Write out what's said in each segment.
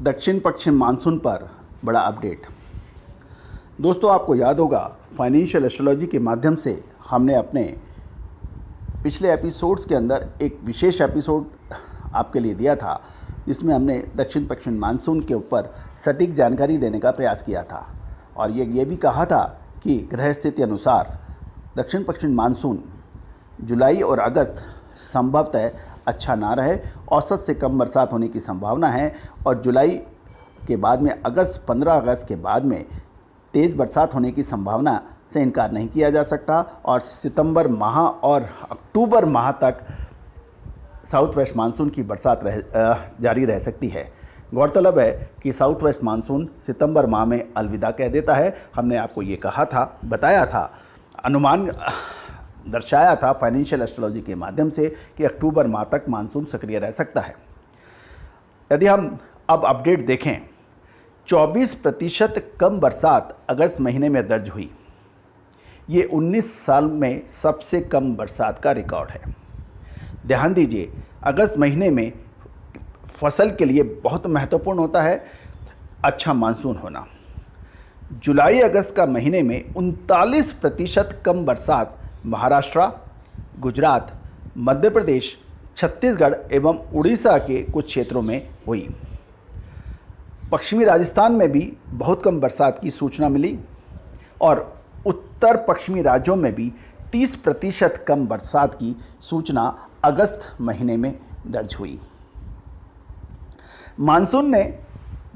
दक्षिण पश्चिम मानसून पर बड़ा अपडेट। दोस्तों, आपको याद होगा फाइनेंशियल एस्ट्रोलॉजी के माध्यम से हमने अपने पिछले एपिसोड्स के अंदर एक विशेष एपिसोड आपके लिए दिया था, जिसमें हमने दक्षिण पश्चिम मानसून के ऊपर सटीक जानकारी देने का प्रयास किया था और ये भी कहा था कि ग्रह स्थिति अनुसार दक्षिण पश्चिम मानसून जुलाई और अगस्त संभवतः अच्छा ना रहे, औसत से कम बरसात होने की संभावना है और जुलाई के बाद में 15 अगस्त के बाद में तेज़ बरसात होने की संभावना से इनकार नहीं किया जा सकता और सितंबर माह और अक्टूबर माह तक साउथ वेस्ट मानसून की बरसात जारी रह सकती है। गौरतलब है कि साउथ वेस्ट मानसून सितंबर माह में अलविदा कह देता है। हमने आपको ये कहा था, बताया था, अनुमान दर्शाया था फाइनेंशियल एस्ट्रोलॉजी के माध्यम से कि अक्टूबर माह तक मानसून सक्रिय रह सकता है। यदि हम अब अपडेट देखें, 24% कम बरसात अगस्त महीने में दर्ज हुई। ये 19 साल में सबसे कम बरसात का रिकॉर्ड है। ध्यान दीजिए, अगस्त महीने में फसल के लिए बहुत महत्वपूर्ण होता है अच्छा मानसून होना। जुलाई अगस्त का महीने में 39% कम बरसात महाराष्ट्र, गुजरात, मध्य प्रदेश, छत्तीसगढ़ एवं उड़ीसा के कुछ क्षेत्रों में हुई। पश्चिमी राजस्थान में भी बहुत कम बरसात की सूचना मिली और उत्तर पश्चिमी राज्यों में भी 30% कम बरसात की सूचना अगस्त महीने में दर्ज हुई। मानसून ने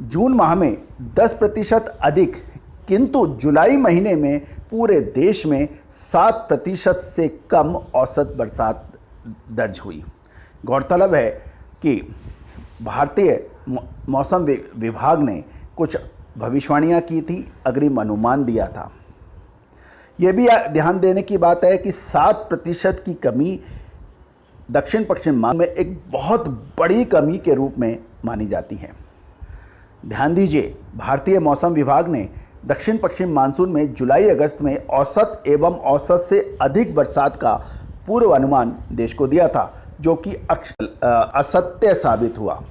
जून माह में 10% अधिक, किंतु जुलाई महीने में पूरे देश में 7% से कम औसत बरसात दर्ज हुई। गौरतलब है कि भारतीय मौसम विभाग ने कुछ भविष्यवाणियां की थी, अग्रिम अनुमान दिया था। यह भी ध्यान देने की बात है कि 7% की कमी दक्षिण पश्चिम माह में एक बहुत बड़ी कमी के रूप में मानी जाती है। ध्यान दीजिए, भारतीय मौसम विभाग ने दक्षिण पश्चिम मानसून में जुलाई अगस्त में औसत एवं औसत से अधिक बरसात का पूर्व अनुमान देश को दिया था, जो कि असत्य साबित हुआ।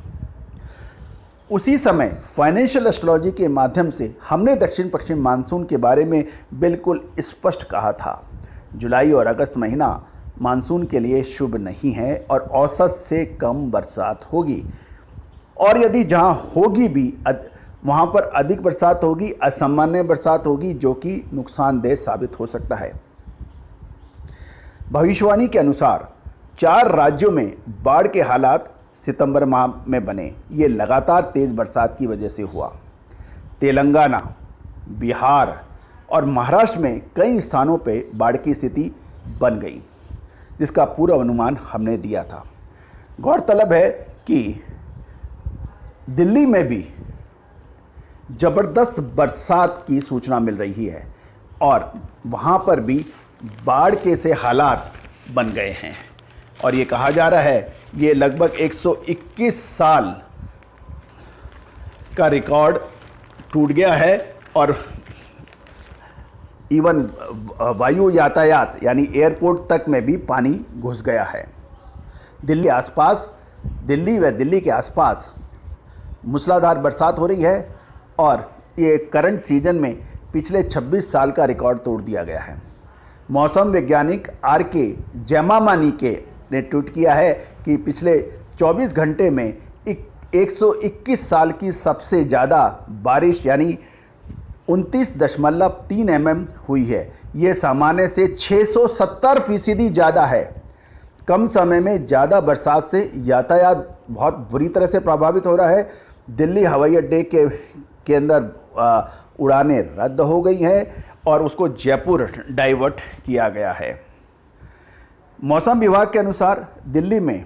उसी समय फाइनेंशियल एस्ट्रोलॉजी के माध्यम से हमने दक्षिण पश्चिम मानसून के बारे में बिल्कुल स्पष्ट कहा था, जुलाई और अगस्त महीना मानसून के लिए शुभ नहीं है और औसत से कम बरसात होगी और यदि जहां होगी भी वहाँ पर अधिक बरसात होगी, असामान्य बरसात होगी, जो कि नुकसानदेह साबित हो सकता है। भविष्यवाणी के अनुसार 4 राज्यों में बाढ़ के हालात सितंबर माह में बने। ये लगातार तेज़ बरसात की वजह से हुआ। तेलंगाना, बिहार और महाराष्ट्र में कई स्थानों पे बाढ़ की स्थिति बन गई, जिसका पूर्व अनुमान हमने दिया था। गौरतलब है कि दिल्ली में भी ज़बरदस्त बरसात की सूचना मिल रही है और वहाँ पर भी बाढ़ के से हालात बन गए हैं और ये कहा जा रहा है ये लगभग 121 साल का रिकॉर्ड टूट गया है और इवन वायु यातायात यानी एयरपोर्ट तक में भी पानी घुस गया है। दिल्ली व दिल्ली के आसपास मूसलाधार बरसात हो रही है और ये करंट सीजन में पिछले 26 साल का रिकॉर्ड तोड़ दिया गया है। मौसम वैज्ञानिक RK जयमामानी ने ट्वीट किया है कि पिछले 24 घंटे में 121 साल की सबसे ज़्यादा बारिश यानी 29.3 mm हुई है। ये सामान्य से 670% ज़्यादा है। कम समय में ज़्यादा बरसात से यातायात बहुत बुरी तरह से प्रभावित हो रहा है। दिल्ली हवाई अड्डे के अंदर उड़ानें रद्द हो गई हैं और उसको जयपुर डाइवर्ट किया गया है। मौसम विभाग के अनुसार दिल्ली में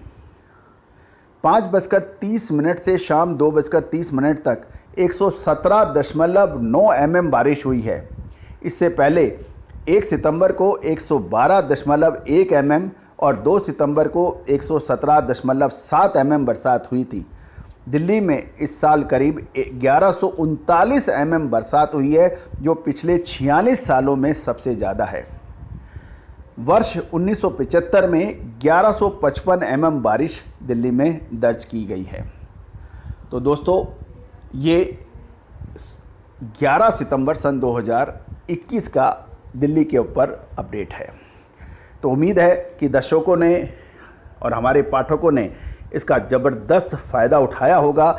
5:30 से शाम 2:30 तक 117.9 mm बारिश हुई है। इससे पहले 1 सितंबर को 112.1 mm और 2 सितंबर को 117.7 mm बरसात हुई थी। दिल्ली में इस साल करीब 1139 mm बरसात हुई है, जो पिछले 46 सालों में सबसे ज़्यादा है। वर्ष 1975 में 1155 mm बारिश दिल्ली में दर्ज की गई है। तो दोस्तों, ये 11 सितंबर सन 2021 का दिल्ली के ऊपर अपडेट है। तो उम्मीद है कि दर्शकों ने और हमारे पाठकों ने इसका ज़बरदस्त फ़ायदा उठाया होगा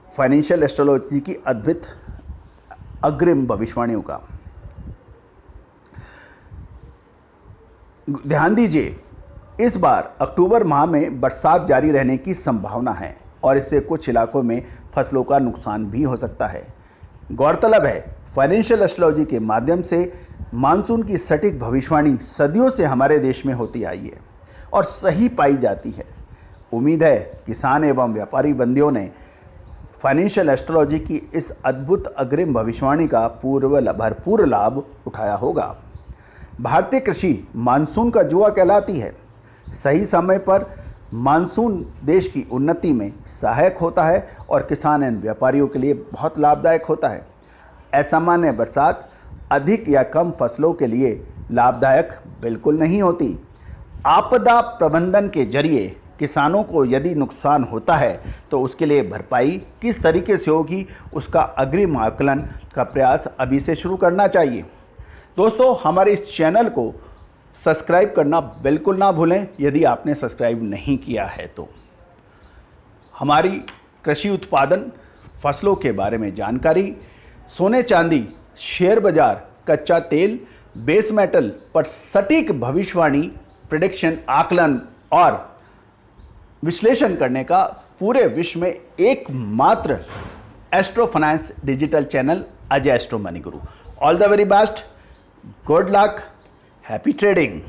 फाइनेंशियल एस्ट्रोलॉजी की अद्भुत अग्रिम भविष्यवाणियों का। ध्यान दीजिए, इस बार अक्टूबर माह में बरसात जारी रहने की संभावना है और इससे कुछ इलाकों में फसलों का नुकसान भी हो सकता है। गौरतलब है, फाइनेंशियल एस्ट्रोलॉजी के माध्यम से मानसून की सटीक भविष्यवाणी सदियों से हमारे देश में होती आई है और सही पाई जाती है। उम्मीद है किसान एवं व्यापारी बंदियों ने फाइनेंशियल एस्ट्रोलॉजी की इस अद्भुत अग्रिम भविष्यवाणी का भरपूर लाभ उठाया होगा। भारतीय कृषि मानसून का जुआ कहलाती है। सही समय पर मानसून देश की उन्नति में सहायक होता है और किसान एवं व्यापारियों के लिए बहुत लाभदायक होता है। असामान्य बरसात अधिक या कम फसलों के लिए लाभदायक बिल्कुल नहीं होती। आपदा प्रबंधन के जरिए किसानों को यदि नुकसान होता है तो उसके लिए भरपाई किस तरीके से होगी, उसका अग्रिम आकलन का प्रयास अभी से शुरू करना चाहिए। दोस्तों, हमारे इस चैनल को सब्सक्राइब करना बिल्कुल ना भूलें यदि आपने सब्सक्राइब नहीं किया है तो। हमारी कृषि उत्पादन, फसलों के बारे में जानकारी, सोने चांदी, शेयर बाजार, कच्चा तेल, बेस मेटल पर सटीक भविष्यवाणी, प्रेडिक्शन, आकलन और विश्लेषण करने का पूरे विश्व में एकमात्र astro finance digital channel Ajay astro money Guru. All the very best, good luck, happy trading.